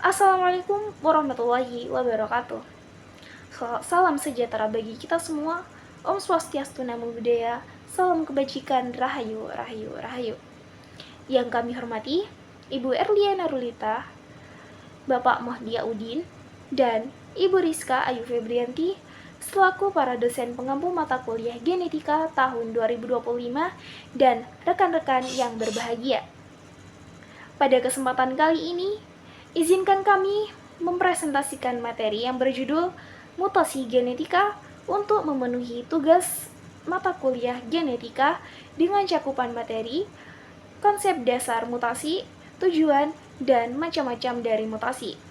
Assalamualaikum warahmatullahi wabarakatuh. Salam sejahtera bagi kita semua. Om Swastiastu, Namo Buddhaya. Salam kebajikan, Rahayu, Rahayu, Rahayu. Yang kami hormati Ibu Erliana Rulita, Bapak Mahdia Udin, dan Ibu Rizka Ayu Febrianti selaku para dosen pengampu mata kuliah Genetika tahun 2025 dan rekan-rekan yang berbahagia. Pada kesempatan kali ini, izinkan kami mempresentasikan materi yang berjudul Mutasi Genetika untuk memenuhi tugas mata kuliah Genetika dengan cakupan materi, konsep dasar mutasi, tujuan, dan macam-macam dari mutasi.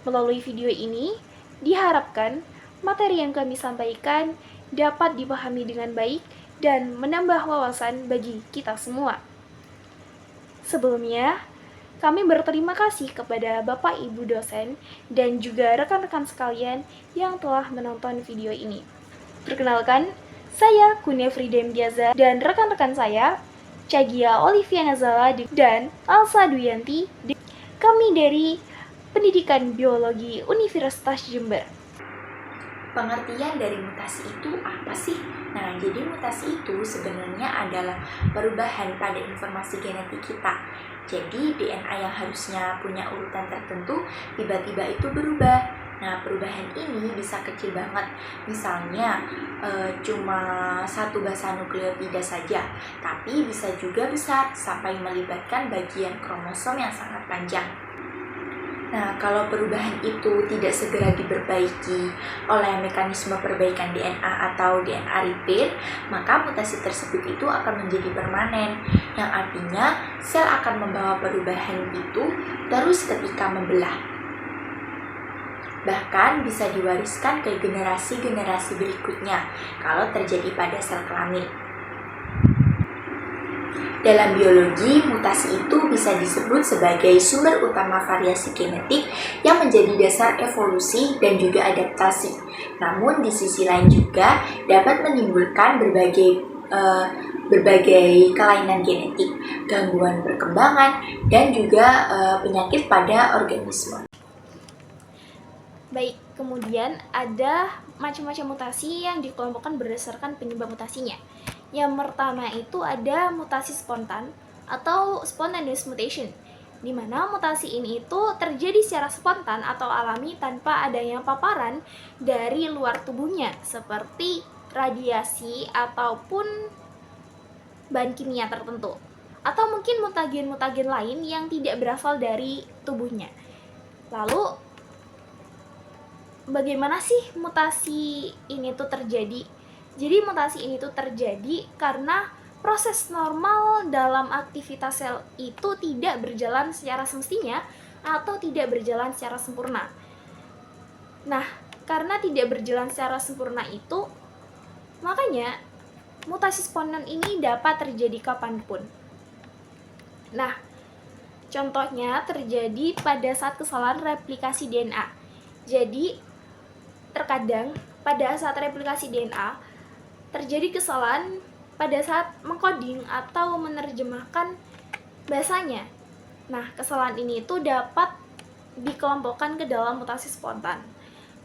Melalui video ini, diharapkan materi yang kami sampaikan dapat dipahami dengan baik dan menambah wawasan bagi kita semua. Sebelumnya, kami berterima kasih kepada Bapak Ibu dosen dan juga rekan-rekan sekalian yang telah menonton video ini. Perkenalkan, saya Kunia Fridem Diaza dan rekan-rekan saya, Cagia Olivia Nazala dan Alsa Duyanti. Kami dari Pendidikan Biologi Universitas Jember. Pengertian dari mutasi itu apa sih? Nah, jadi mutasi itu sebenarnya adalah perubahan pada informasi genetik kita. Jadi DNA yang harusnya punya urutan tertentu tiba-tiba itu berubah. Nah, perubahan ini bisa kecil banget. Misalnya cuma satu basa nukleotida saja, tapi bisa juga besar sampai melibatkan bagian kromosom yang sangat panjang. Nah, kalau perubahan itu tidak segera diperbaiki oleh mekanisme perbaikan DNA atau DNA repair, maka mutasi tersebut itu akan menjadi permanen, yang artinya sel akan membawa perubahan itu terus ketika membelah. Bahkan bisa diwariskan ke generasi-generasi berikutnya kalau terjadi pada sel kelamin. Dalam biologi, mutasi itu bisa disebut sebagai sumber utama variasi genetik yang menjadi dasar evolusi dan juga adaptasi. Namun di sisi lain juga dapat menimbulkan berbagai kelainan genetik, gangguan perkembangan, dan juga penyakit pada organisme. Baik, kemudian ada macam-macam mutasi yang dikelompokkan berdasarkan penyebab mutasinya. Yang pertama itu ada mutasi spontan atau spontaneous mutation, di mana mutasi ini itu terjadi secara spontan atau alami tanpa adanya paparan dari luar tubuhnya, seperti radiasi ataupun bahan kimia tertentu, atau mungkin mutagen-mutagen lain yang tidak berasal dari tubuhnya. Lalu, bagaimana sih mutasi ini tuh terjadi? Jadi mutasi ini tuh terjadi karena proses normal dalam aktivitas sel itu tidak berjalan secara semestinya atau tidak berjalan secara sempurna. Nah, karena tidak berjalan secara sempurna itu, makanya mutasi spontan ini dapat terjadi kapanpun. Nah, contohnya terjadi pada saat kesalahan replikasi DNA. Jadi, terkadang pada saat replikasi DNA, terjadi kesalahan pada saat mengkoding atau menerjemahkan bahasanya. Nah, kesalahan ini itu dapat dikelompokkan ke dalam mutasi spontan.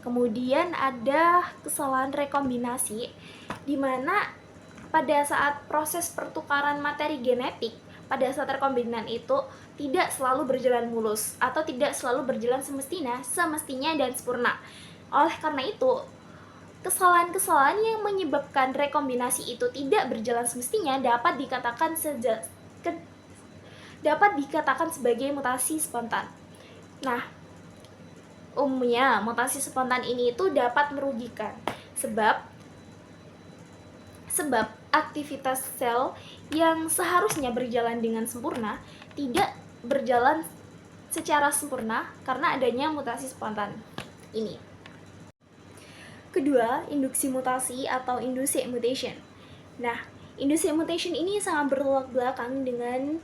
Kemudian ada kesalahan rekombinasi, di mana pada saat proses pertukaran materi genetik, pada saat rekombinan itu tidak selalu berjalan mulus atau tidak selalu berjalan semestinya dan sempurna. Oleh karena itu, kesalahan-kesalahan yang menyebabkan rekombinasi itu tidak berjalan semestinya dapat dikatakan sebagai mutasi spontan. Nah, umumnya mutasi spontan ini itu dapat merugikan sebab aktivitas sel yang seharusnya berjalan dengan sempurna tidak berjalan secara sempurna karena adanya mutasi spontan ini. Kedua, induksi mutasi atau induced mutation. Nah, induced mutation ini sangat bertolak belakang dengan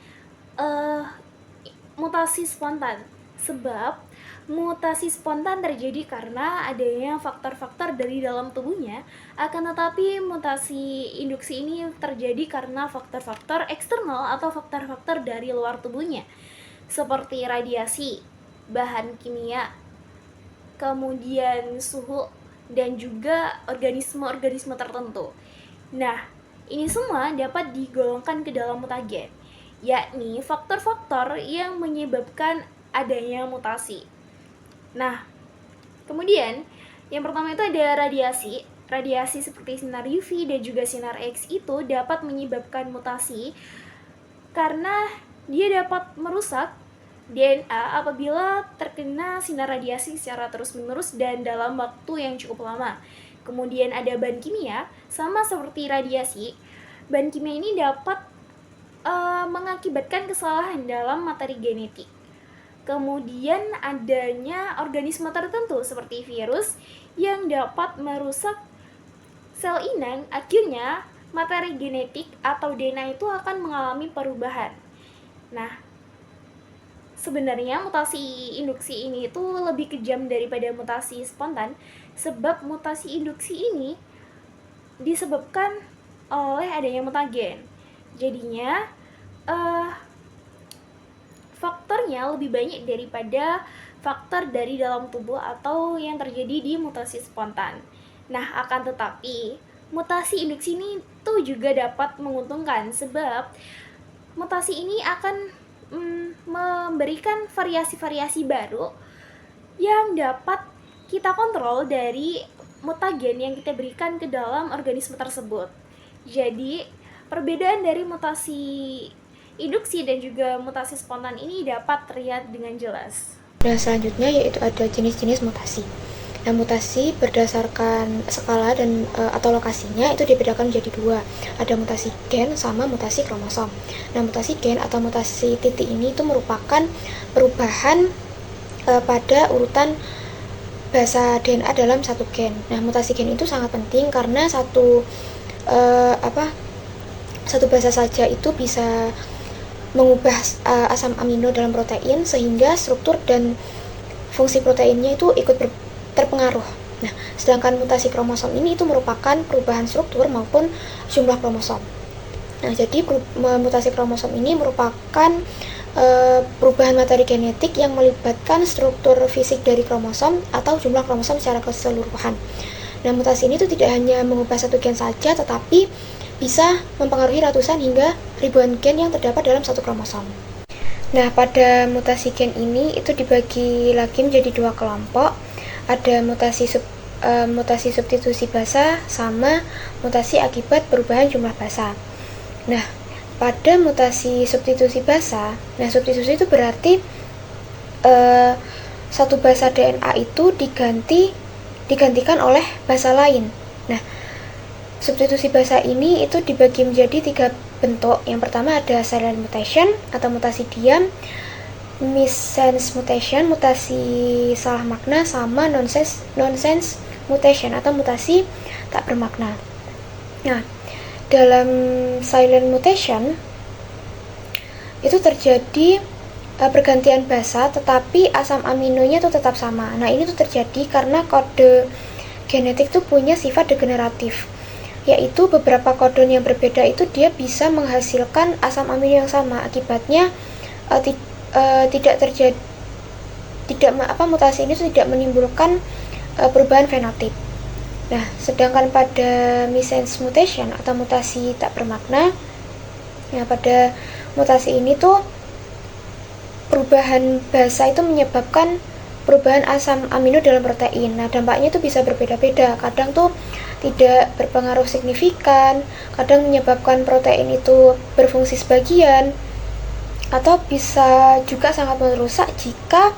mutasi spontan, sebab mutasi spontan terjadi karena adanya faktor-faktor dari dalam tubuhnya, akan tetapi mutasi induksi ini terjadi karena faktor-faktor eksternal atau faktor-faktor dari luar tubuhnya, seperti radiasi, bahan kimia, kemudian suhu, dan juga organisme-organisme tertentu. Nah, ini semua dapat digolongkan ke dalam mutagen, yakni faktor-faktor yang menyebabkan adanya mutasi. Nah, kemudian yang pertama itu ada radiasi. Radiasi seperti sinar UV dan juga sinar X itu dapat menyebabkan mutasi karena dia dapat merusak DNA apabila terkena sinar radiasi secara terus-menerus dan dalam waktu yang cukup lama. Kemudian ada bahan kimia, sama seperti radiasi. Bahan kimia ini dapat mengakibatkan kesalahan dalam materi genetik. Kemudian adanya organisme tertentu seperti virus yang dapat merusak sel inang, akhirnya materi genetik atau DNA itu akan mengalami perubahan. Nah, sebenarnya mutasi induksi ini itu lebih kejam daripada mutasi spontan, sebab mutasi induksi ini disebabkan oleh adanya mutagen. Jadinya faktornya lebih banyak daripada faktor dari dalam tubuh atau yang terjadi di mutasi spontan. Nah, akan tetapi mutasi induksi ini tuh juga dapat menguntungkan, sebab mutasi ini akan memberikan variasi-variasi baru yang dapat kita kontrol dari mutagen yang kita berikan ke dalam organisme tersebut. Jadi, perbedaan dari mutasi induksi dan juga mutasi spontan ini dapat terlihat dengan jelas. Nah, selanjutnya yaitu ada jenis-jenis mutasi. Nah, mutasi berdasarkan skala dan atau lokasinya itu dibedakan menjadi dua. Ada mutasi gen sama mutasi kromosom. Nah, mutasi gen atau mutasi titik ini itu merupakan perubahan pada urutan basa DNA dalam satu gen. Nah, mutasi gen itu sangat penting karena satu basa saja itu bisa mengubah asam amino dalam protein sehingga struktur dan fungsi proteinnya itu ikut terpengaruh. Nah, sedangkan mutasi kromosom ini itu merupakan perubahan struktur maupun jumlah kromosom. Nah, jadi mutasi kromosom ini merupakan perubahan materi genetik yang melibatkan struktur fisik dari kromosom atau jumlah kromosom secara keseluruhan. Nah, mutasi ini tuh tidak hanya mengubah satu gen saja, tetapi bisa mempengaruhi ratusan hingga ribuan gen yang terdapat dalam satu kromosom. Nah, pada mutasi gen ini itu dibagi lagi menjadi dua kelompok. Ada mutasi substitusi basa sama mutasi akibat perubahan jumlah basa. Nah, pada mutasi substitusi basa, nah substitusi itu berarti satu basa DNA itu digantikan oleh basa lain. Nah, substitusi basa ini itu dibagi menjadi tiga bentuk. Yang pertama ada silent mutation atau mutasi diam, missense mutation, mutasi salah makna, sama nonsense mutation atau mutasi tak bermakna. Nah, dalam silent mutation itu terjadi pergantian basa tetapi asam aminonya itu tetap sama. Nah, ini tuh terjadi karena kode genetik tuh punya sifat degeneratif, yaitu beberapa kodon yang berbeda itu dia bisa menghasilkan asam amino yang sama. Akibatnya mutasi ini tidak menimbulkan perubahan fenotip. Nah, sedangkan pada missense mutation atau mutasi tak bermakna, nah pada mutasi ini tuh perubahan basa itu menyebabkan perubahan asam amino dalam protein. Nah, dampaknya itu bisa berbeda-beda. Kadang tuh tidak berpengaruh signifikan, kadang menyebabkan protein itu berfungsi sebagian, atau bisa juga sangat merusak jika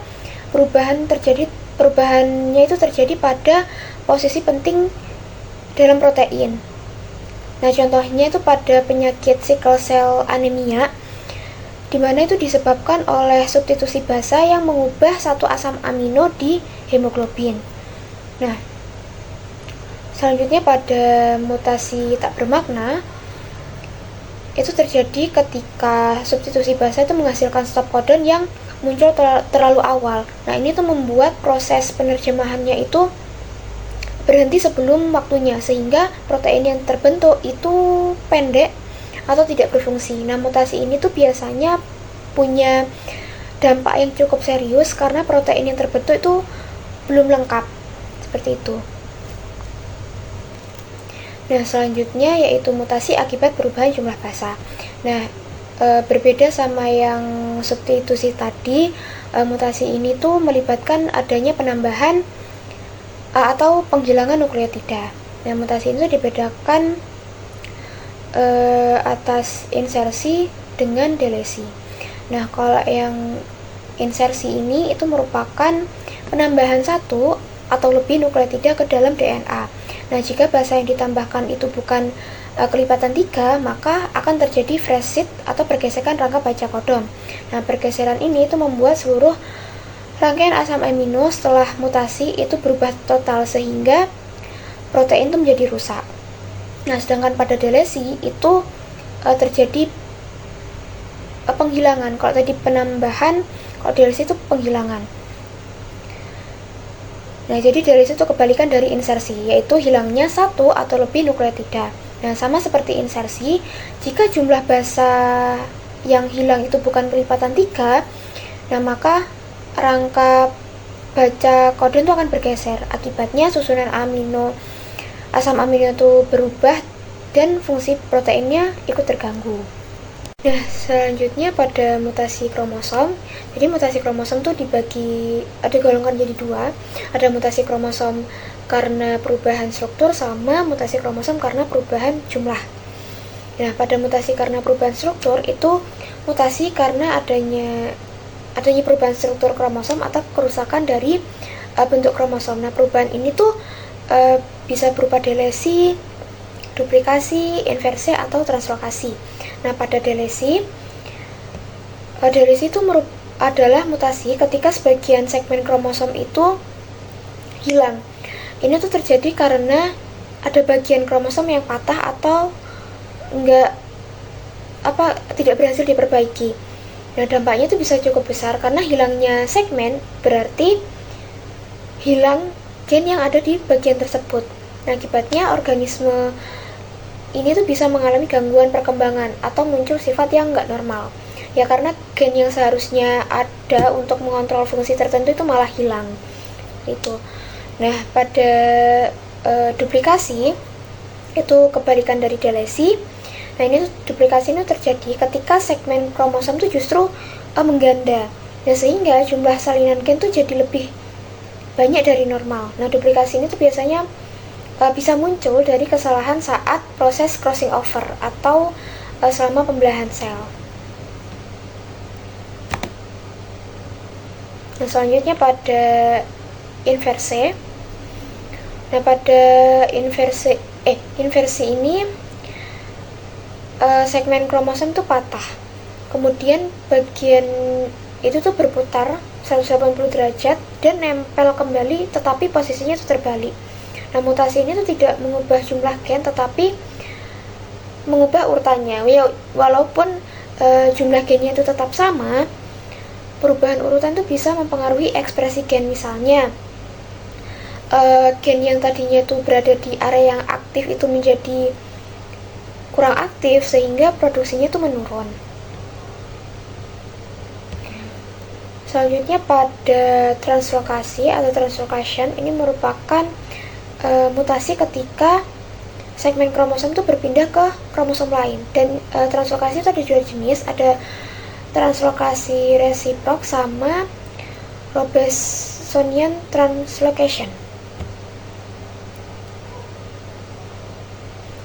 perubahannya itu terjadi pada posisi penting dalam protein. Nah, contohnya itu pada penyakit sickle cell anemia, di mana itu disebabkan oleh substitusi basa yang mengubah satu asam amino di hemoglobin. Nah, selanjutnya pada mutasi tak bermakna itu terjadi ketika substitusi basa itu menghasilkan stop codon yang muncul terlalu awal. Nah, ini tuh membuat proses penerjemahannya itu berhenti sebelum waktunya, sehingga protein yang terbentuk itu pendek atau tidak berfungsi. Nah, mutasi ini tuh biasanya punya dampak yang cukup serius karena protein yang terbentuk itu belum lengkap, seperti itu. Nah, selanjutnya yaitu mutasi akibat perubahan jumlah basa. Nah, berbeda sama yang substitusi tadi, mutasi ini tuh melibatkan adanya penambahan atau penghilangan nukleotida. Nah, mutasi itu dibedakan atas insersi dengan delesi. Nah, kalau yang insersi ini itu merupakan penambahan satu atau lebih nukleotida ke dalam DNA. Nah, jika basa yang ditambahkan itu bukan kelipatan 3, maka akan terjadi freeze shift atau pergeseran rangka baca kodon. Nah, pergeseran ini itu membuat seluruh rangkaian asam amino setelah mutasi itu berubah total sehingga protein itu menjadi rusak. Nah, sedangkan pada delesi itu terjadi penghilangan. Kalau tadi penambahan, kalau delesi itu penghilangan. Nah, jadi delesi itu kebalikan dari insersi, yaitu hilangnya satu atau lebih nukleotida. Nah, sama seperti insersi, jika jumlah basa yang hilang itu bukan kelipatan 3, nah maka rangka baca kodon itu akan bergeser. Akibatnya susunan asam amino itu berubah dan fungsi proteinnya ikut terganggu. Nah, selanjutnya pada mutasi kromosom. Jadi mutasi kromosom tuh ada golongan jadi 2. Ada mutasi kromosom karena perubahan struktur sama mutasi kromosom karena perubahan jumlah. Nah, pada mutasi karena perubahan struktur itu mutasi karena adanya perubahan struktur kromosom atau kerusakan dari bentuk kromosom. Nah, perubahan ini tuh bisa berupa delesi, duplikasi, inversi, atau translokasi. Nah, pada delesi itu adalah mutasi ketika sebagian segmen kromosom itu hilang. Ini tuh terjadi karena ada bagian kromosom yang patah atau tidak berhasil diperbaiki. Nah, dampaknya itu bisa cukup besar karena hilangnya segmen berarti hilang gen yang ada di bagian tersebut. Nah, akibatnya organisme ini tuh bisa mengalami gangguan perkembangan atau muncul sifat yang nggak normal. Ya, karena gen yang seharusnya ada untuk mengontrol fungsi tertentu itu malah hilang. Itu. Nah, pada duplikasi itu kebalikan dari delesi. Nah, ini duplikasi ini terjadi ketika segmen kromosom itu justru mengganda. Nah, sehingga jumlah salinan gen itu jadi lebih banyak dari normal. Nah, duplikasi ini tuh biasanya bisa muncul dari kesalahan saat proses crossing over atau selama pembelahan sel. Nah, selanjutnya pada inversi. Nah, pada inversi ini segmen kromosom tuh patah. Kemudian bagian itu tuh berputar 180 derajat dan nempel kembali, tetapi posisinya itu terbalik. Nah, mutasi ini tuh tidak mengubah jumlah gen, tetapi mengubah urutannya. Walaupun jumlah gennya itu tetap sama, perubahan urutan itu bisa mempengaruhi ekspresi gen. Misalnya, gen yang tadinya itu berada di area yang aktif itu menjadi kurang aktif, sehingga produksinya itu menurun. Selanjutnya pada translokasi atau translocation, ini merupakan mutasi ketika segmen kromosom itu berpindah ke kromosom lain. Dan translokasi itu ada dua jenis, ada translokasi resiprok sama Robertsonian translocation.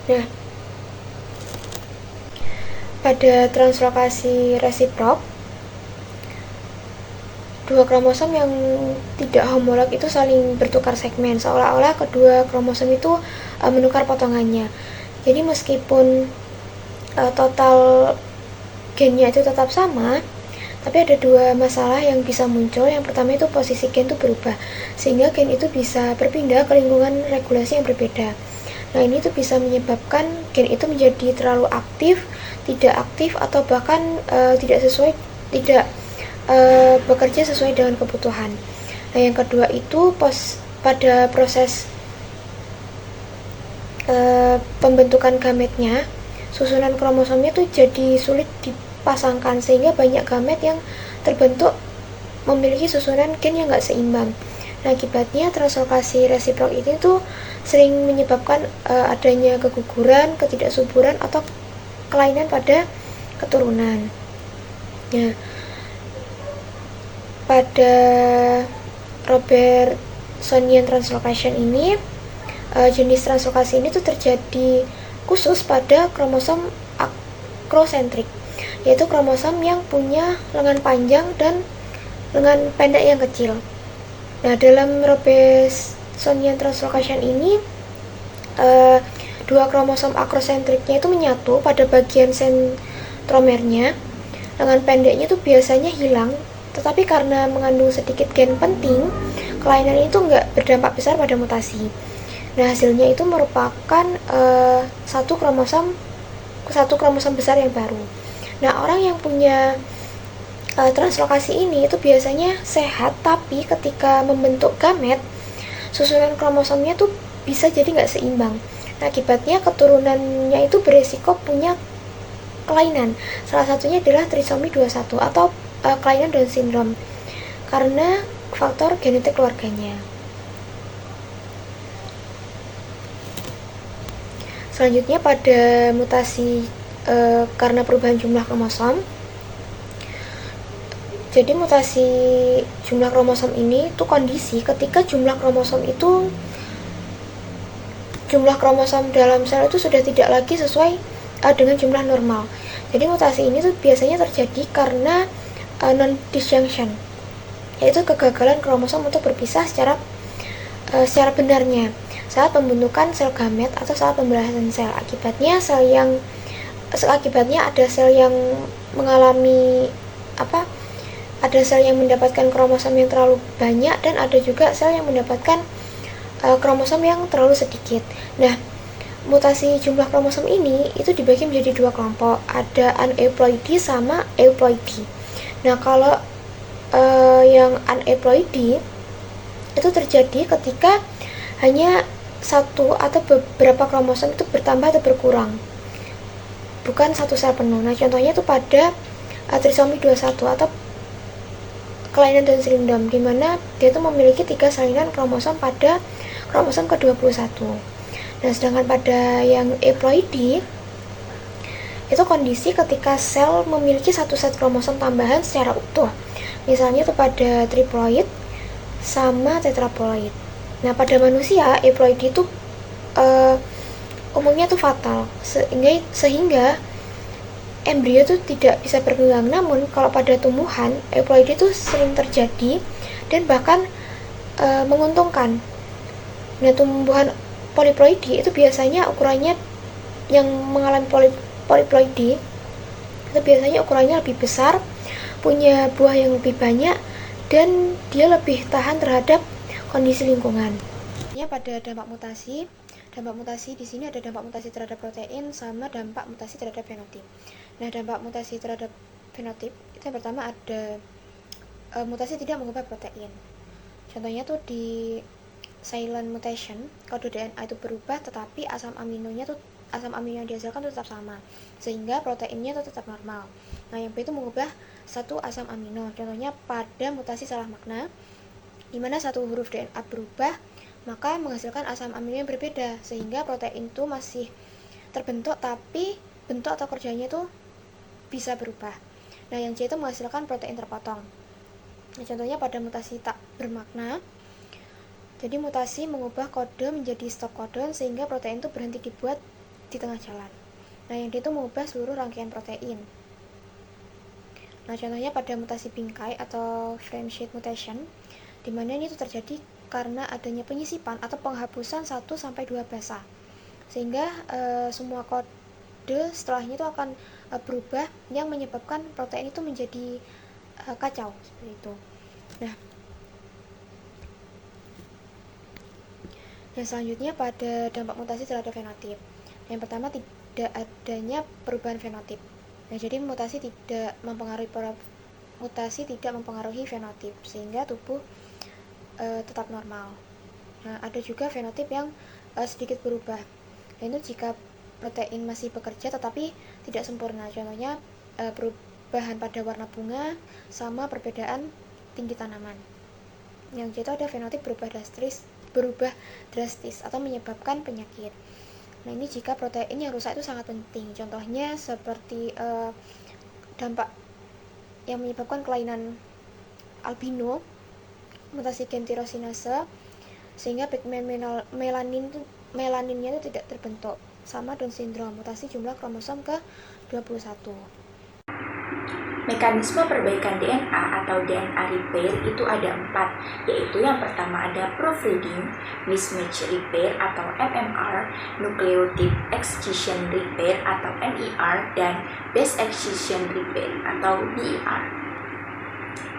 Nah, pada translokasi resiprok, dua kromosom yang tidak homolog itu saling bertukar segmen, seolah-olah kedua kromosom itu menukar potongannya. Jadi meskipun total gennya itu tetap sama, tapi ada dua masalah yang bisa muncul. Yang pertama itu posisi gen itu berubah, sehingga gen itu bisa berpindah ke lingkungan regulasi yang berbeda. Nah, ini tuh bisa menyebabkan gen itu menjadi terlalu aktif, tidak aktif, atau bahkan tidak bekerja sesuai dengan kebutuhan. Nah, yang kedua itu pada proses pembentukan gametnya, susunan kromosomnya tuh jadi sulit dipasangkan, sehingga banyak gamet yang terbentuk memiliki susunan gen yang nggak seimbang. Nah, akibatnya translokasi resiprok ini tuh sering menyebabkan adanya keguguran, ketidaksuburan, atau kelainan pada keturunan. Nah, pada Robertsonian translocation ini, jenis translokasi ini tuh terjadi khusus pada kromosom akrosentrik, yaitu kromosom yang punya lengan panjang dan lengan pendek yang kecil. Nah, dalam Robertsonian translocation ini, dua kromosom akrosentriknya itu menyatu pada bagian sentromernya. Lengan pendeknya itu biasanya hilang, tetapi karena mengandung sedikit gen penting, kelainan itu nggak berdampak besar pada mutasi. Nah, hasilnya itu merupakan satu kromosom besar yang baru. Nah, orang yang punya translokasi ini itu biasanya sehat, tapi ketika membentuk gamet, susunan kromosomnya tuh bisa jadi nggak seimbang. Nah, akibatnya keturunannya itu beresiko punya kelainan. Salah satunya adalah trisomi 21 atau kelainan Down syndrome karena faktor genetik keluarganya. Selanjutnya pada mutasi karena perubahan jumlah kromosom. Jadi mutasi jumlah kromosom ini tuh kondisi ketika jumlah kromosom dalam sel itu sudah tidak lagi sesuai dengan jumlah normal. Jadi mutasi ini tuh biasanya terjadi karena non-disjunction, yaitu kegagalan kromosom untuk berpisah secara benarnya saat pembentukan sel gamet atau saat pembelahan sel. Akibatnya ada sel yang mengalami ada sel yang mendapatkan kromosom yang terlalu banyak dan ada juga sel yang mendapatkan kromosom yang terlalu sedikit. Nah, mutasi jumlah kromosom ini itu dibagi menjadi dua kelompok, ada aneuploidy sama euploidy. Nah, kalau yang aneuploidy itu terjadi ketika hanya satu atau beberapa kromosom itu bertambah atau berkurang, bukan satu sel penuh. Nah, contohnya itu pada trisomi 21 atau kelainan Down syndrome, di mana dia itu memiliki 3 salinan kromosom pada kromosom ke-21. Nah, sedangkan pada yang euploidy itu kondisi ketika sel memiliki satu set kromosom tambahan secara utuh. Misalnya itu pada triploid sama tetraploid. Nah, pada manusia euploidy itu umumnya tuh fatal sehingga embrio itu tidak bisa berkembang. Namun kalau pada tumbuhan, euploidy itu sering terjadi dan bahkan menguntungkan. Nah, tumbuhan polyploidy itu biasanya ukurannya yang mengalami polyploidy itu biasanya ukurannya lebih besar, punya buah yang lebih banyak, dan dia lebih tahan terhadap kondisi lingkungan. Pada dampak mutasi di sini ada dampak mutasi terhadap protein sama dampak mutasi terhadap fenotip. Nah, dampak mutasi terhadap fenotip itu yang pertama ada mutasi tidak mengubah protein. Contohnya tuh di silent mutation, kode DNA itu berubah tetapi asam amino yang dihasilkan itu tetap sama, sehingga proteinnya itu tetap normal. Nah, yang B itu mengubah satu asam amino. Contohnya pada mutasi salah makna, di mana satu huruf DNA berubah, maka menghasilkan asam amino yang berbeda, sehingga protein itu masih terbentuk tapi bentuk atau kerjanya itu bisa berubah. Nah, yang C itu menghasilkan protein terpotong. Nah, contohnya pada mutasi tak bermakna, jadi mutasi mengubah kode menjadi stop codon sehingga protein itu berhenti dibuat di tengah jalan. Nah, yang D itu mengubah seluruh rangkaian protein. Nah, contohnya pada mutasi bingkai atau frameshift mutation, di mana ini itu terjadi karena adanya penyisipan atau penghapusan 1-2 basa, sehingga semua kode setelahnya itu akan berubah yang menyebabkan protein itu menjadi kacau seperti itu. Nah, yang selanjutnya pada dampak mutasi terhadap fenotip. Yang pertama, tidak adanya perubahan fenotip. Nah, jadi mutasi tidak mempengaruhi fenotip sehingga tubuh tetap normal. Nah, ada juga fenotip yang sedikit berubah, yaitu jika protein masih bekerja tetapi tidak sempurna. Contohnya perubahan pada warna bunga sama perbedaan tinggi tanaman. Yang itu ada fenotip berubah drastis atau menyebabkan penyakit. Nah, ini jika protein yang rusak itu sangat penting. Contohnya seperti dampak yang menyebabkan kelainan albino, mutasi gen tirosinase, sehingga pigmen melaninnya itu tidak terbentuk. Sama Down syndrome, mutasi jumlah kromosom ke-21. Mekanisme perbaikan DNA atau DNA repair itu ada 4, yaitu yang pertama ada proofreading, mismatch repair atau MMR, nucleotide excision repair atau NER, dan base excision repair atau BER.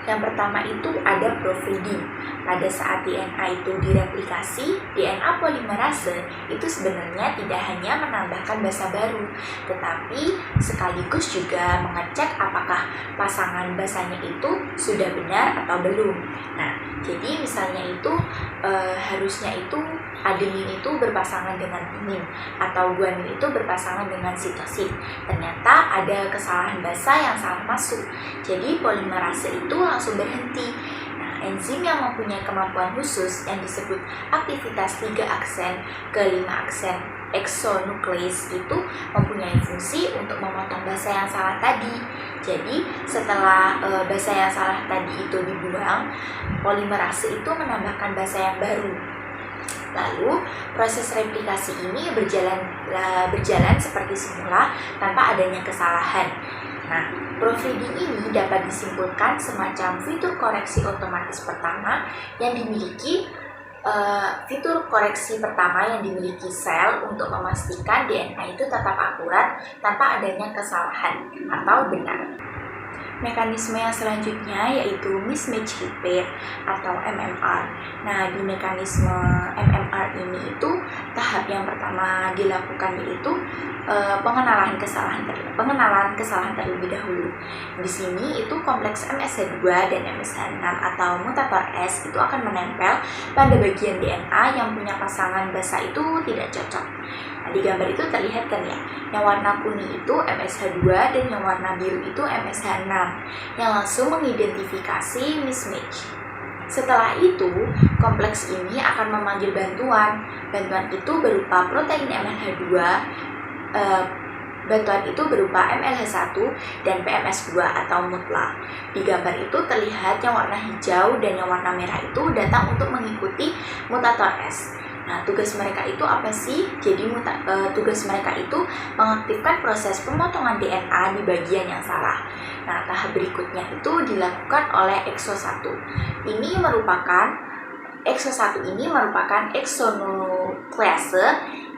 Yang pertama itu ada proofreading. Pada saat DNA itu direplikasi, DNA polimerase itu sebenarnya tidak hanya menambahkan basa baru, tetapi sekaligus juga mengecek apakah pasangan basanya itu sudah benar atau belum. Nah, jadi misalnya itu harusnya itu adenin itu berpasangan dengan timin atau guanin itu berpasangan dengan sitosin. Ternyata ada kesalahan basa yang salah masuk. Jadi polimerase itu langsung berhenti. Nah, enzim yang mempunyai kemampuan khusus yang disebut aktivitas 3 aksen ke 5 aksen exonuklease itu mempunyai fungsi untuk memotong basa yang salah tadi. Jadi setelah basa yang salah tadi itu dibuang, polimerase itu menambahkan basa yang baru. Lalu proses replikasi ini berjalan seperti semula tanpa adanya kesalahan. Nah, proofreading ini dapat disimpulkan semacam fitur koreksi otomatis pertama yang dimiliki sel untuk memastikan DNA itu tetap akurat tanpa adanya kesalahan atau benar. Mekanisme yang selanjutnya yaitu mismatch repair atau MMR. Nah, di mekanisme MMR ini itu tahap yang pertama dilakukan yaitu pengenalan kesalahan terlebih dahulu. Di sini itu kompleks MSH2 dan MSH6 atau mutator S itu akan menempel pada bagian DNA yang punya pasangan basa itu tidak cocok. Nah, di gambar itu terlihat kan ya, yang warna kuning itu MSH2 dan yang warna biru itu MSH6 yang langsung mengidentifikasi mismatch. Setelah itu, kompleks ini akan memanggil bantuan. Bantuan itu berupa protein MLH2, bantuan itu berupa MLH1 dan PMS2 atau mutla. Di gambar itu terlihat yang warna hijau dan yang warna merah itu datang untuk mengikuti mutator S. Nah, tugas mereka itu apa sih? Jadi tugas mereka itu mengaktifkan proses pemotongan DNA di bagian yang salah. Nah, tahap berikutnya itu dilakukan oleh EXO1. EXO1 ini merupakan exonuklease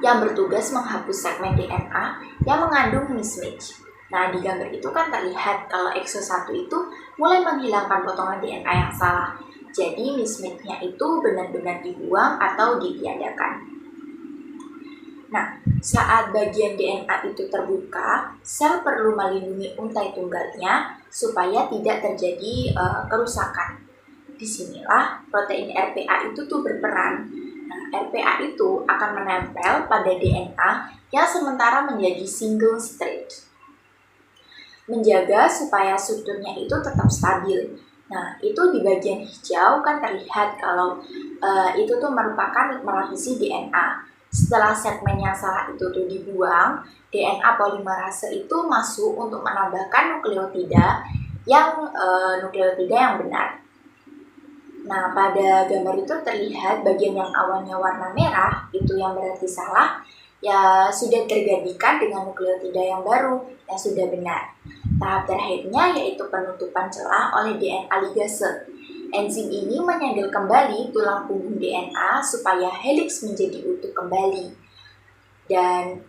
yang bertugas menghapus segmen DNA yang mengandung mismatch. Nah, di gambar itu kan terlihat kalau EXO1 itu mulai menghilangkan potongan DNA yang salah. Jadi mismatch-nya itu benar-benar dibuang atau ditiadakan. Nah, saat bagian DNA itu terbuka, sel perlu melindungi untai tunggalnya supaya tidak terjadi kerusakan. Disinilah protein RPA itu tuh berperan. Nah, RPA itu akan menempel pada DNA yang sementara menjadi single strand, menjaga supaya strukturnya itu tetap stabil. Nah, itu di bagian hijau kan terlihat kalau itu tuh merupakan melapisi DNA. Setelah segmen yang salah itu tuh dibuang, DNA polimerase itu masuk untuk menambahkan nukleotida yang benar. Nah, pada gambar itu terlihat bagian yang awalnya warna merah itu yang berarti salah, ya sudah tergantikan dengan nukleotida yang baru yang sudah benar. Tahap terakhirnya yaitu penutupan celah oleh DNA ligase. Enzim ini menyegel kembali tulang punggung DNA supaya helix menjadi utuh kembali. Dan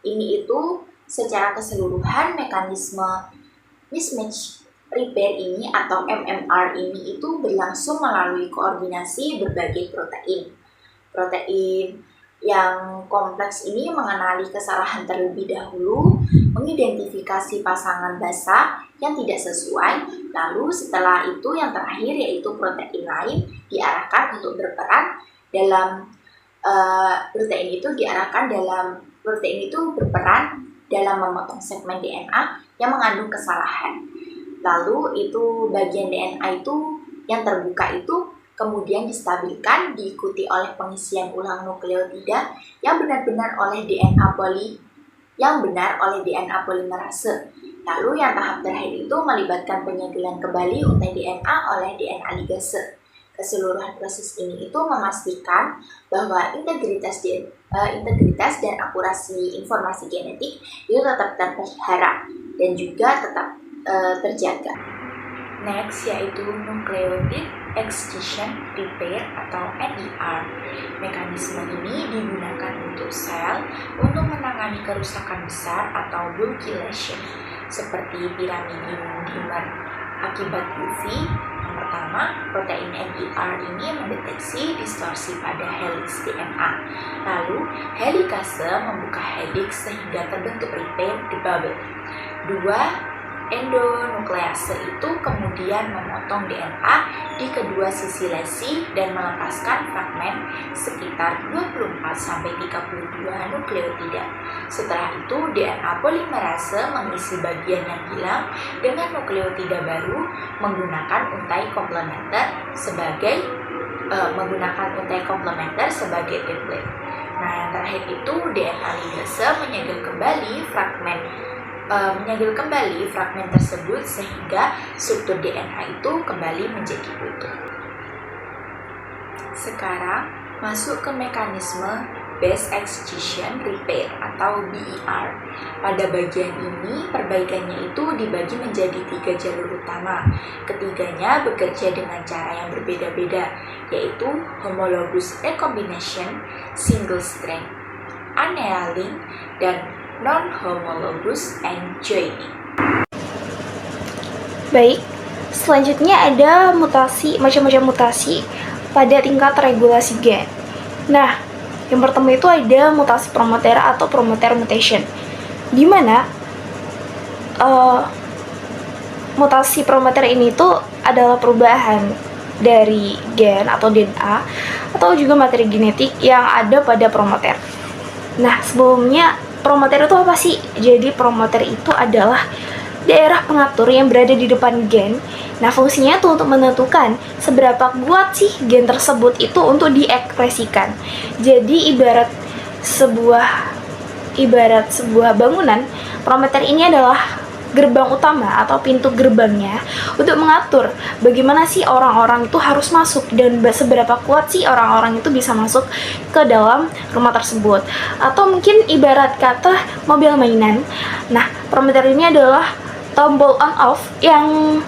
ini itu secara keseluruhan mekanisme mismatch repair ini atau MMR ini itu berlangsung melalui koordinasi berbagai protein. Protein yang kompleks ini mengenali kesalahan terlebih dahulu, mengidentifikasi pasangan basa yang tidak sesuai, lalu setelah itu yang terakhir yaitu protein lain diarahkan untuk berperan dalam protein itu berperan dalam memotong segmen DNA yang mengandung kesalahan. Lalu itu bagian DNA itu yang terbuka itu kemudian distabilkan diikuti oleh pengisian ulang nukleotida yang benar oleh DNA polimerase. Lalu yang tahap terakhir itu melibatkan penyegelan kembali untai DNA oleh DNA ligase. Keseluruhan proses ini itu memastikan bahwa integritas dan akurasi informasi genetik itu tetap terpelihara dan juga tetap terjaga. Next yaitu nucleotide excision repair atau NER. Mekanisme ini digunakan untuk sel untuk menangani kerusakan besar atau bulky lesion seperti pirimidin dimer akibat UV. Yang pertama, protein NER ini mendeteksi distorsi pada helix DNA. Lalu, helikase membuka helix sehingga terbentuk repair the bubble. 2. Endonuklease itu kemudian memotong DNA di kedua sisi lesi dan melepaskan fragmen sekitar 24-32 nukleotida. Setelah itu, DNA polimerase mengisi bagian yang hilang dengan nukleotida baru menggunakan untai komplementer sebagai template. Nah, yang terakhir itu DNA ligase menyegel kembali fragmen tersebut sehingga struktur DNA itu kembali menjadi utuh. Sekarang masuk ke mekanisme base excision repair atau BER. Pada bagian ini, perbaikannya itu dibagi menjadi 3 jalur utama. Ketiganya bekerja dengan cara yang berbeda-beda, yaitu homologous recombination, single strand annealing, dan non-homologous end joining. Baik, selanjutnya ada macam-macam mutasi pada tingkat regulasi gen. Nah, yang pertama itu ada mutasi promoter atau promoter mutation, di mana mutasi promoter ini tuh adalah perubahan dari gen atau DNA atau juga materi genetik yang ada pada promoter. Nah, sebelumnya promoter itu apa sih? Jadi promoter itu adalah daerah pengatur yang berada di depan gen. Nah, fungsinya tuh untuk menentukan seberapa kuat sih gen tersebut itu untuk diekspresikan. Jadi ibarat sebuah bangunan, promoter ini adalah gerbang utama atau pintu gerbangnya untuk mengatur bagaimana sih orang-orang itu harus masuk dan seberapa kuat sih orang-orang itu bisa masuk ke dalam rumah tersebut. Atau mungkin ibarat kata mobil mainan. Nah, promoter ini adalah tombol on off yang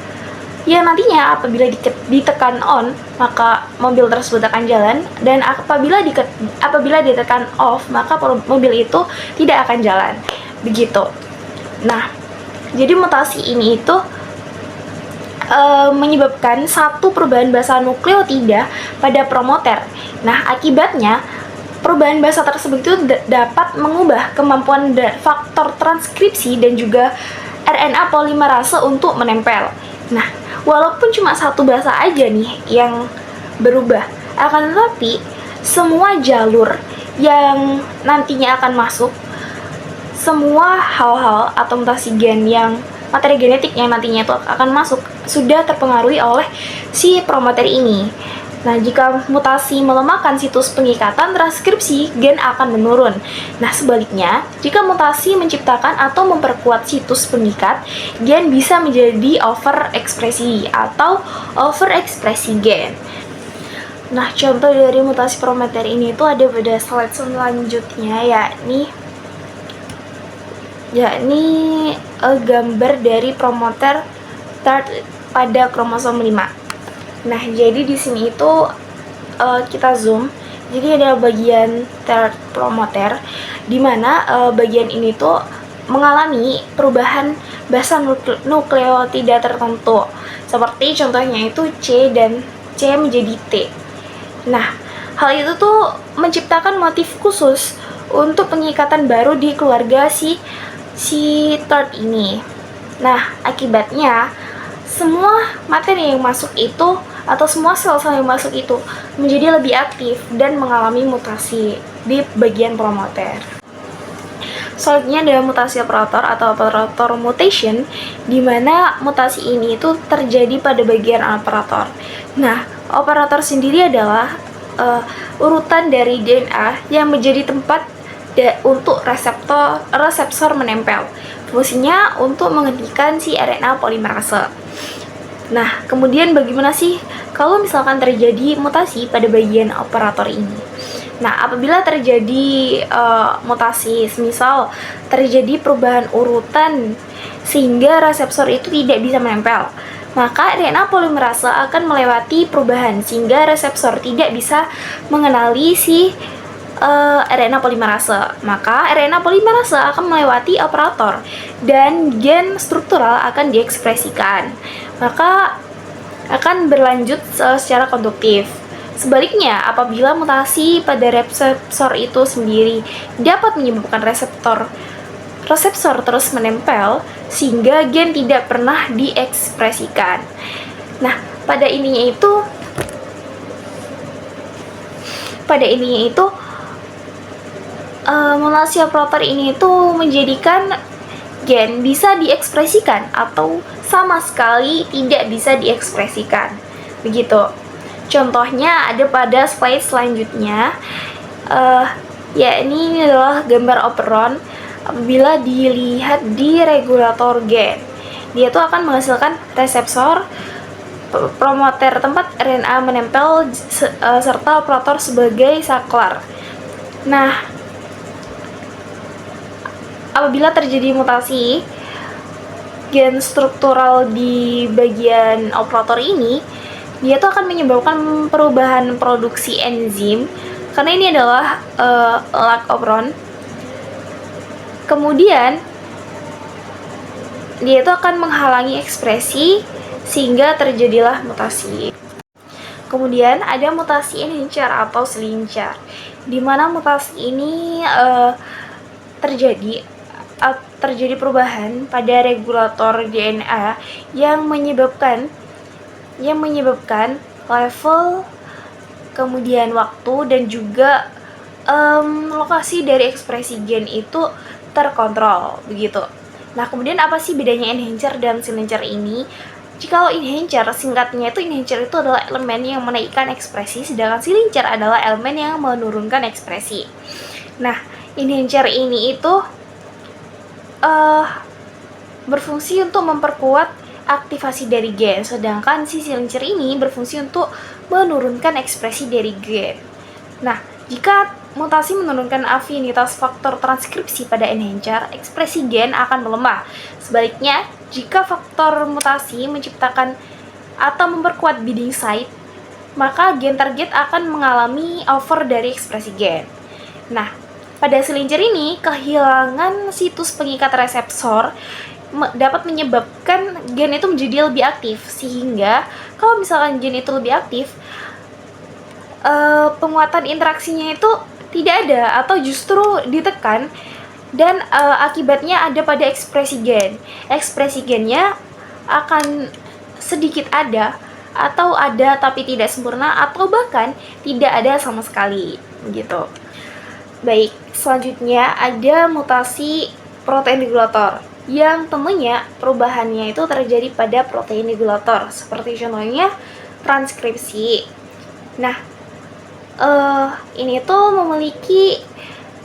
nantinya apabila ditekan on maka mobil tersebut akan jalan, dan apabila ditekan off maka mobil itu tidak akan jalan. Begitu. Nah, jadi mutasi ini itu menyebabkan satu perubahan basa nukleotida pada promoter. Nah, akibatnya perubahan basa tersebut itu dapat mengubah kemampuan faktor transkripsi dan juga RNA polimerase untuk menempel. Nah, walaupun cuma satu basa aja nih yang berubah, akan tetapi semua jalur yang nantinya akan masuk, semua hal-hal atau mutasi gen yang materi genetik yang nantinya itu akan masuk sudah terpengaruhi oleh si promoter ini. Nah, jika mutasi melemahkan situs pengikatan transkripsi, gen akan menurun. Nah, sebaliknya, jika mutasi menciptakan atau memperkuat situs pengikat, gen bisa menjadi overekspresi atau overekspresi gen. Nah, contoh dari mutasi promoter ini itu ada pada slide selanjutnya, yakni gambar dari promoter TART pada kromosom 5. Nah, jadi di sini itu kita zoom. Jadi ada bagian TART promoter di mana bagian ini tuh mengalami perubahan basa nukleotida tertentu. Seperti contohnya itu C dan C menjadi T. Nah, hal itu tuh menciptakan motif khusus untuk pengikatan baru di keluarga si TART ini. Nah, akibatnya semua materi yang masuk itu atau semua sel-sel yang masuk itu menjadi lebih aktif dan mengalami mutasi di bagian promoter. Selanjutnya ada mutasi operator atau operator mutation, di mana mutasi ini itu terjadi pada bagian operator. Nah, operator sendiri adalah urutan dari DNA yang menjadi tempat untuk reseptor menempel. Fungsinya untuk menghentikan si RNA polimerase. Nah, kemudian bagaimana sih kalau misalkan terjadi mutasi pada bagian operator ini? Nah, apabila terjadi mutasi, misal terjadi perubahan urutan sehingga reseptor itu tidak bisa menempel, maka RNA polimerase akan melewati perubahan sehingga reseptor tidak bisa mengenali si RNA polimerase. Maka RNA polimerase akan melewati operator dan gen struktural akan diekspresikan. Maka akan berlanjut secara konduktif. Sebaliknya, apabila mutasi pada reseptor itu sendiri dapat menyebabkan reseptor terus menempel sehingga gen tidak pernah diekspresikan. Nah, pada ininya itu mutasi operator ini itu menjadikan gen bisa diekspresikan atau sama sekali tidak bisa diekspresikan. Begitu. Contohnya ada pada slide selanjutnya. Ini adalah gambar operon apabila dilihat di regulator gen. Dia tuh akan menghasilkan reseptor, promoter tempat RNA menempel, serta operator sebagai saklar. Nah, apabila terjadi mutasi gen struktural di bagian operator ini, dia tuh akan menyebabkan perubahan produksi enzim karena ini adalah lac operon. Kemudian dia itu akan menghalangi ekspresi sehingga terjadilah mutasi. Kemudian ada mutasi enhancer atau selincar, di mana mutasi ini terjadi perubahan pada regulator DNA yang menyebabkan level, kemudian waktu, dan juga lokasi dari ekspresi gen itu terkontrol, begitu. Nah, kemudian apa sih bedanya enhancer dan selincar ini? Jikalau enhancer, singkatnya itu enhancer itu adalah elemen yang menaikkan ekspresi, sedangkan selincar adalah elemen yang menurunkan ekspresi. Nah, enhancer ini itu berfungsi untuk memperkuat aktivasi dari gen, sedangkan si selincar ini berfungsi untuk menurunkan ekspresi dari gen. Nah, jika mutasi menurunkan afinitas faktor transkripsi pada enhancer, ekspresi gen akan melemah. Sebaliknya, jika faktor mutasi menciptakan atau memperkuat binding site, maka gen target akan mengalami over dari ekspresi gen. Nah, pada selincar ini, kehilangan situs pengikat reseptor dapat menyebabkan gen itu menjadi lebih aktif, sehingga kalau misalkan gen itu lebih aktif, penguatan interaksinya itu tidak ada atau justru ditekan, dan akibatnya ada pada ekspresi gen. Ekspresi gennya akan sedikit ada, atau ada tapi tidak sempurna, atau bahkan tidak ada sama sekali, gitu. Baik, selanjutnya ada mutasi protein regulator, yang tentunya perubahannya itu terjadi pada protein regulator, seperti contohnya transkripsi. Nah, ini tuh memiliki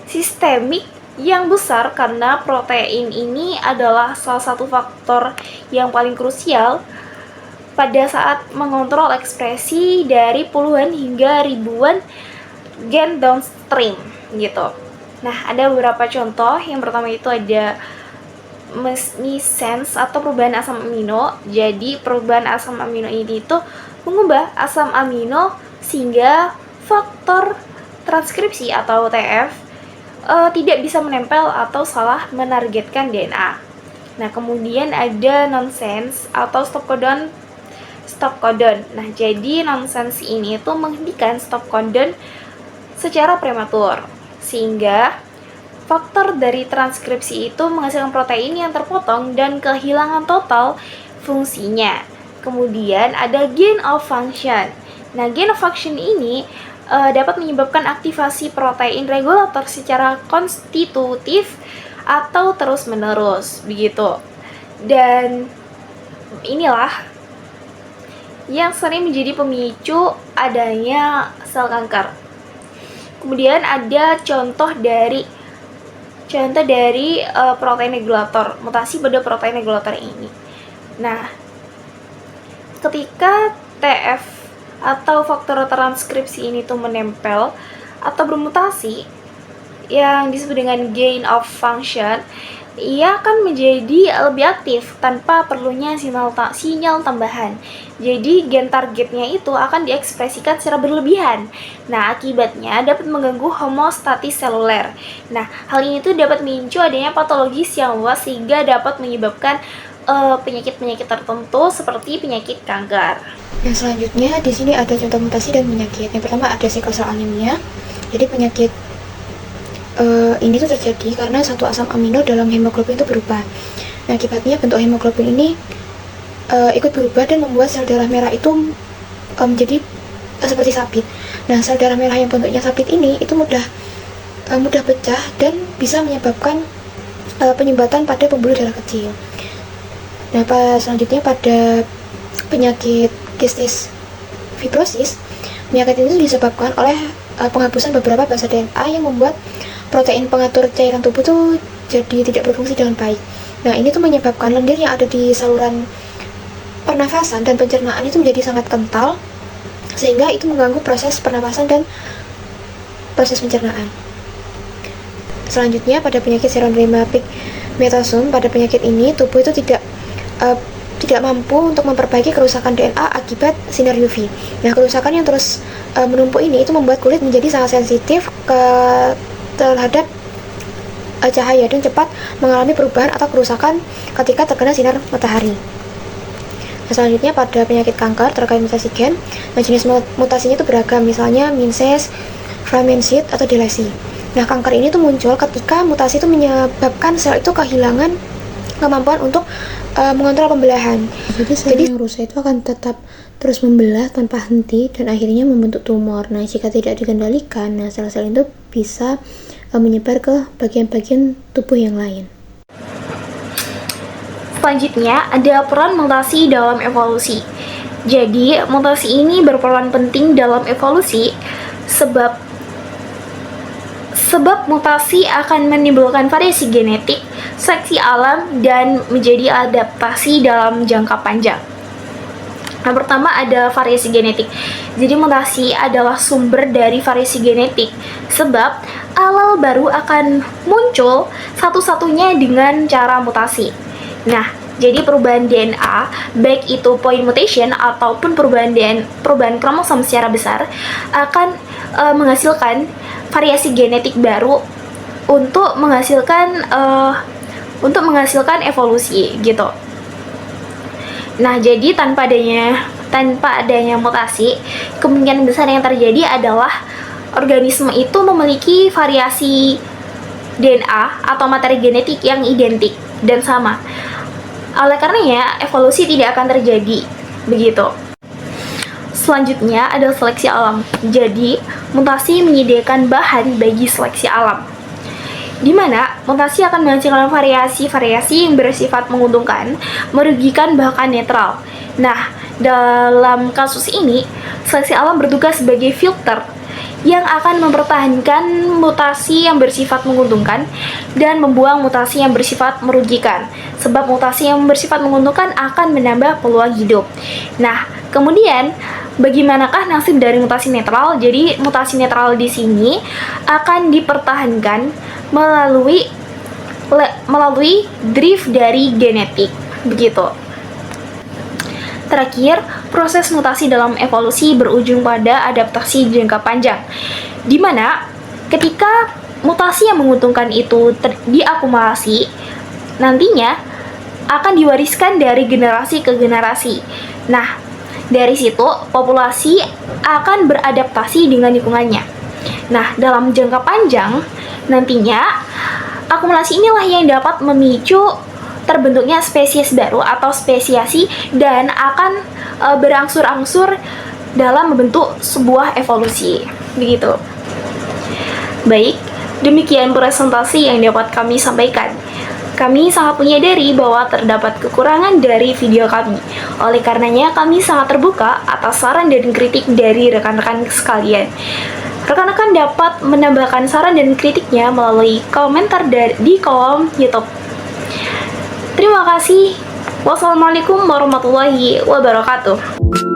sistemik yang besar karena protein ini adalah salah satu faktor yang paling krusial pada saat mengontrol ekspresi dari puluhan hingga ribuan gen downstream, gitu. Nah, ada beberapa contoh. Yang pertama itu ada missense atau perubahan asam amino. Jadi perubahan asam amino ini itu mengubah asam amino sehingga faktor transkripsi atau TF tidak bisa menempel atau salah menargetkan DNA. Nah, kemudian ada nonsense atau stop codon. Nah, jadi nonsense ini itu menghentikan stop codon secara prematur, sehingga faktor dari transkripsi itu menghasilkan protein yang terpotong dan kehilangan total fungsinya. Kemudian ada gain of function. Nah, gain of function ini dapat menyebabkan aktivasi protein regulator secara konstitutif atau terus-menerus begitu. Dan inilah yang sering menjadi pemicu adanya sel kanker. Kemudian ada contoh dari protein regulator, mutasi pada protein regulator ini. Nah, ketika TF atau faktor transkripsi ini tuh menempel atau bermutasi yang disebut dengan gain of function, ia akan menjadi lebih aktif tanpa perlunya sinyal tambahan. Jadi gen targetnya itu akan diekspresikan secara berlebihan. Nah, akibatnya dapat mengganggu homeostatis seluler. Nah, hal ini tuh dapat memicu adanya patologis yang luas sehingga dapat menyebabkan penyakit-penyakit tertentu seperti penyakit kanker. Yang selanjutnya di sini ada contoh mutasi dan penyakit. Yang pertama ada sickle cell anemia. Jadi penyakit ini tuh terjadi karena satu asam amino dalam hemoglobin itu berubah. Nah, akibatnya bentuk hemoglobin ini ikut berubah dan membuat sel darah merah itu menjadi seperti sabit. Nah, sel darah merah yang bentuknya sabit ini itu mudah pecah dan bisa menyebabkan penyumbatan pada pembuluh darah kecil. Nah, selanjutnya pada penyakit kistis fibrosis, penyakit ini disebabkan oleh penghapusan beberapa basa DNA yang membuat protein pengatur cairan tubuh tuh jadi tidak berfungsi dengan baik. Nah, ini tuh menyebabkan lendir yang ada di saluran pernafasan dan pencernaan itu menjadi sangat kental, sehingga itu mengganggu proses pernafasan dan proses pencernaan. Selanjutnya pada penyakit seroderma pigmentosum, pada penyakit ini tubuh itu tidak mampu untuk memperbaiki kerusakan DNA akibat sinar UV. Nah, kerusakan yang terus menumpuk ini itu membuat kulit menjadi sangat sensitif terhadap cahaya dan cepat mengalami perubahan atau kerusakan ketika terkena sinar matahari. Nah, selanjutnya pada penyakit kanker terkait mutasi gen, nah jenis mutasinya itu beragam, misalnya Minces, Flamencid, atau delesi. Nah, kanker ini tuh muncul ketika mutasi itu menyebabkan sel itu kehilangan kemampuan untuk mengontrol pembelahan. Jadi sel yang rusak itu akan tetap terus membelah tanpa henti dan akhirnya membentuk tumor. Nah, jika tidak dikendalikan, nah sel-sel itu bisa menyebar ke bagian-bagian tubuh yang lain. Selanjutnya, ada peran mutasi dalam evolusi. Jadi, mutasi ini berperan penting dalam evolusi sebab mutasi akan menimbulkan variasi genetik, seleksi alam, dan menjadi adaptasi dalam jangka panjang. Yang pertama ada variasi genetik. Jadi mutasi adalah sumber dari variasi genetik, sebab alel baru akan muncul satu-satunya dengan cara mutasi. Nah, jadi perubahan DNA, baik itu point mutation ataupun perubahan kromosom secara besar, akan menghasilkan variasi genetik baru untuk menghasilkan evolusi gitu. Nah, jadi tanpa adanya mutasi, kemungkinan besar yang terjadi adalah organisme itu memiliki variasi DNA atau materi genetik yang identik dan sama. Oleh karenanya, evolusi tidak akan terjadi begitu. Selanjutnya ada seleksi alam. Jadi, mutasi menyediakan bahan bagi seleksi alam, di mana mutasi akan menghasilkan variasi-variasi yang bersifat menguntungkan, merugikan, bahkan netral. Nah, dalam kasus ini, seleksi alam bertugas sebagai filter yang akan mempertahankan mutasi yang bersifat menguntungkan dan membuang mutasi yang bersifat merugikan. Sebab mutasi yang bersifat menguntungkan akan menambah peluang hidup. Nah, kemudian bagaimanakah nasib dari mutasi netral? Jadi mutasi netral di sini akan dipertahankan melalui drift dari genetik, begitu. Terakhir, proses mutasi dalam evolusi berujung pada adaptasi jangka panjang, di mana ketika mutasi yang menguntungkan itu diakumulasi, nantinya akan diwariskan dari generasi ke generasi. Nah, dari situ populasi akan beradaptasi dengan lingkungannya. Nah, dalam jangka panjang, nantinya akumulasi inilah yang dapat memicu terbentuknya spesies baru atau spesiasi dan akan berangsur-angsur dalam membentuk sebuah evolusi, begitu. Baik, Demikian presentasi yang dapat kami sampaikan. Kami sangat menyadari bahwa terdapat kekurangan dari video kami. Oleh karenanya, kami sangat terbuka atas saran dan kritik dari rekan-rekan sekalian. Rekan-rekan dapat menambahkan saran dan kritiknya melalui komentar di kolom YouTube. Terima kasih. Wassalamualaikum warahmatullahi wabarakatuh.